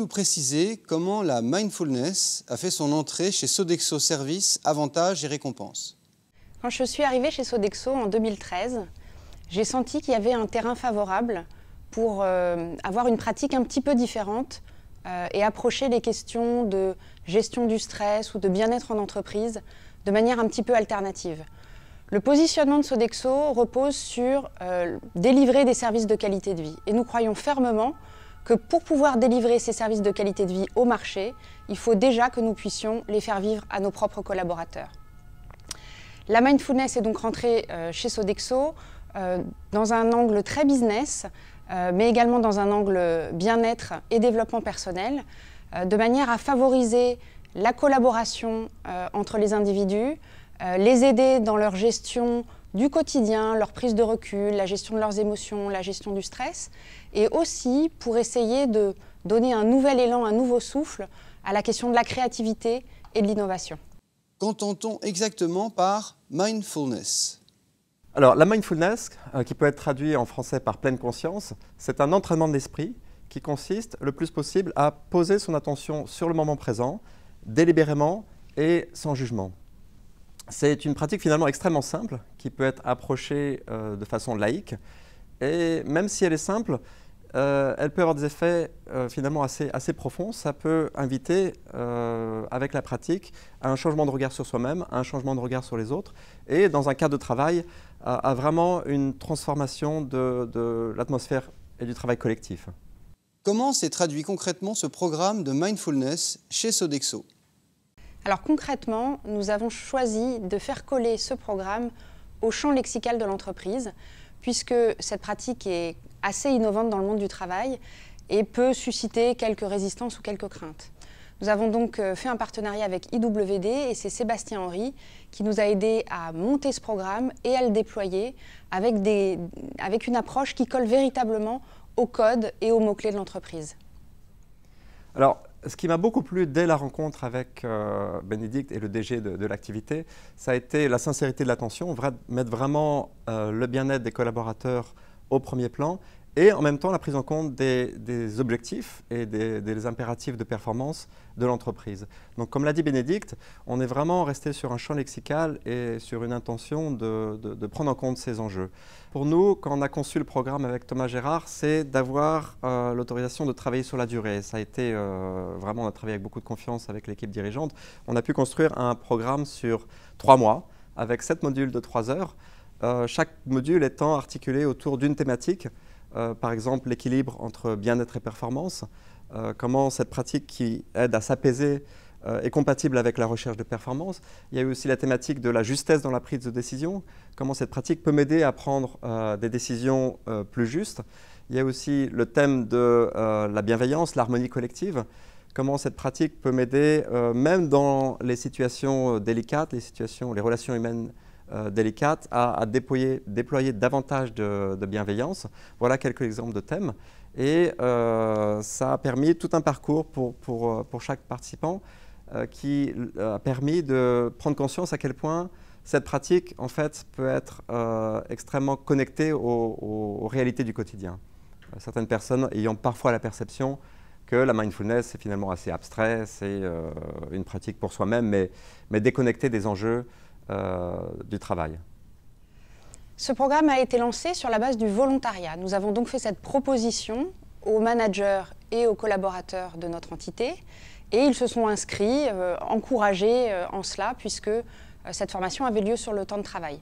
nous préciser comment la mindfulness a fait son entrée chez Sodexo Services, Avantages et Récompenses? Quand je suis arrivée chez Sodexo en 2013, j'ai senti qu'il y avait un terrain favorable pour avoir une pratique un petit peu différente et approcher les questions de gestion du stress ou de bien-être en entreprise de manière un petit peu alternative. Le positionnement de Sodexo repose sur délivrer des services de qualité de vie. Et nous croyons fermement que pour pouvoir délivrer ces services de qualité de vie au marché, il faut déjà que nous puissions les faire vivre à nos propres collaborateurs. La mindfulness est donc rentrée chez Sodexo dans un angle très business, mais également dans un angle bien-être et développement personnel, de manière à favoriser la collaboration entre les individus, les aider dans leur gestion du quotidien, leur prise de recul, la gestion de leurs émotions, la gestion du stress, et aussi pour essayer de donner un nouvel élan, un nouveau souffle à la question de la créativité et de l'innovation. Qu'entend-on exactement par mindfulness? Alors, la mindfulness, qui peut être traduit en français par pleine conscience, c'est un entraînement de l'esprit qui consiste le plus possible à poser son attention sur le moment présent, délibérément et sans jugement. C'est une pratique finalement extrêmement simple qui peut être approchée de façon laïque. Et même si elle est simple, elle peut avoir des effets finalement assez profonds. Ça peut inviter, avec la pratique, à un changement de regard sur soi-même, à un changement de regard sur les autres, et dans un cadre de travail, à vraiment une transformation de l'atmosphère et du travail collectif. Comment s'est traduit concrètement ce programme de mindfulness chez Sodexo? Alors concrètement, nous avons choisi de faire coller ce programme au champ lexical de l'entreprise, puisque cette pratique est assez innovante dans le monde du travail et peut susciter quelques résistances ou quelques craintes. Nous avons donc fait un partenariat avec IWD et c'est Sébastien Henry qui nous a aidés à monter ce programme et à le déployer avec une approche qui colle véritablement au code et aux mots-clés de l'entreprise. Alors, ce qui m'a beaucoup plu dès la rencontre avec Bénédicte et le DG de l'activité, ça a été la sincérité de l'attention, mettre vraiment le bien-être des collaborateurs au premier plan et en même temps la prise en compte des objectifs et des impératifs de performance de l'entreprise. Donc comme l'a dit Bénédicte, on est vraiment resté sur un champ lexical et sur une intention de prendre en compte ces enjeux. Pour nous, quand on a conçu le programme avec Thomas Gérard, c'est d'avoir l'autorisation de travailler sur la durée. Ça a été vraiment, on a travaillé avec beaucoup de confiance avec l'équipe dirigeante. On a pu construire un programme sur 3 mois avec 7 modules de 3 heures. Chaque module étant articulé autour d'une thématique, par exemple l'équilibre entre bien-être et performance, comment cette pratique qui aide à s'apaiser est compatible avec la recherche de performance. Il y a eu aussi la thématique de la justesse dans la prise de décision, comment cette pratique peut m'aider à prendre des décisions plus justes. Il y a aussi le thème de la bienveillance, l'harmonie collective, comment cette pratique peut m'aider même dans les situations délicates, les relations humaines délicate à déployer davantage de bienveillance. Voilà quelques exemples de thèmes. Et ça a permis tout un parcours pour chaque participant qui a permis de prendre conscience à quel point cette pratique en fait, peut être extrêmement connectée aux réalités du quotidien. Certaines personnes ayant parfois la perception que la mindfulness est finalement assez abstrait, c'est une pratique pour soi-même, mais déconnectée des enjeux du travail. Ce programme a été lancé sur la base du volontariat. Nous avons donc fait cette proposition aux managers et aux collaborateurs de notre entité et ils se sont inscrits, encouragés en cela puisque cette formation avait lieu sur le temps de travail.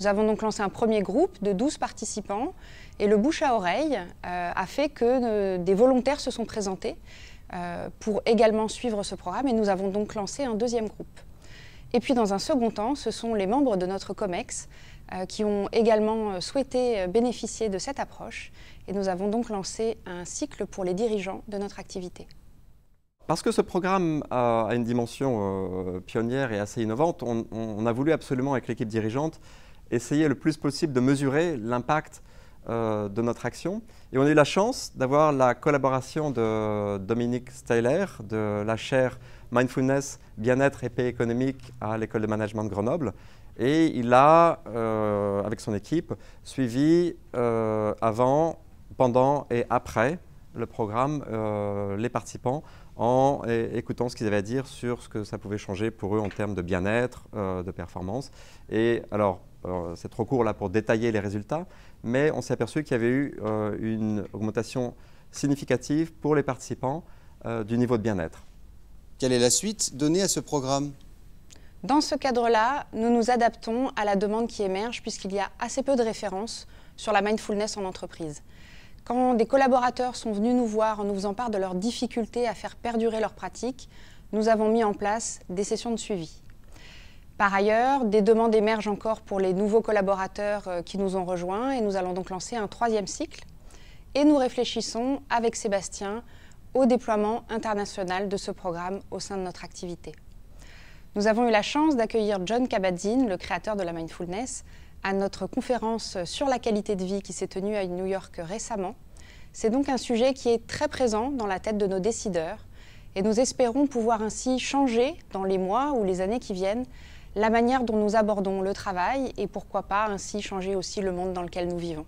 Nous avons donc lancé un premier groupe de 12 participants et le bouche à oreille a fait que des volontaires se sont présentés pour également suivre ce programme et nous avons donc lancé un deuxième groupe. Et puis dans un second temps, ce sont les membres de notre COMEX qui ont également souhaité bénéficier de cette approche et nous avons donc lancé un cycle pour les dirigeants de notre activité. Parce que ce programme a une dimension pionnière et assez innovante, on a voulu absolument avec l'équipe dirigeante essayer le plus possible de mesurer l'impact de notre action. Et on a eu la chance d'avoir la collaboration de Dominique Steyler de la chaire Mindfulness, Bien-être et Paix économique à l'École de Management de Grenoble. Et il a, avec son équipe, suivi avant, pendant et après le programme, les participants, en écoutant ce qu'ils avaient à dire sur ce que ça pouvait changer pour eux en termes de bien-être, de performance. Et alors, c'est trop court là pour détailler les résultats, mais on s'est aperçu qu'il y avait eu une augmentation significative pour les participants du niveau de bien-être. Quelle est la suite donnée à ce programme? Dans ce cadre-là, nous nous adaptons à la demande qui émerge puisqu'il y a assez peu de références sur la mindfulness en entreprise. Quand des collaborateurs sont venus nous voir en nous faisant part de leurs difficultés à faire perdurer leur pratique, nous avons mis en place des sessions de suivi. Par ailleurs, des demandes émergent encore pour les nouveaux collaborateurs qui nous ont rejoints et nous allons donc lancer un 3e cycle. Et nous réfléchissons avec Sébastien au déploiement international de ce programme au sein de notre activité. Nous avons eu la chance d'accueillir Jon Kabat-Zinn, le créateur de la mindfulness, à notre conférence sur la qualité de vie qui s'est tenue à New York récemment. C'est donc un sujet qui est très présent dans la tête de nos décideurs et nous espérons pouvoir ainsi changer dans les mois ou les années qui viennent la manière dont nous abordons le travail et pourquoi pas ainsi changer aussi le monde dans lequel nous vivons.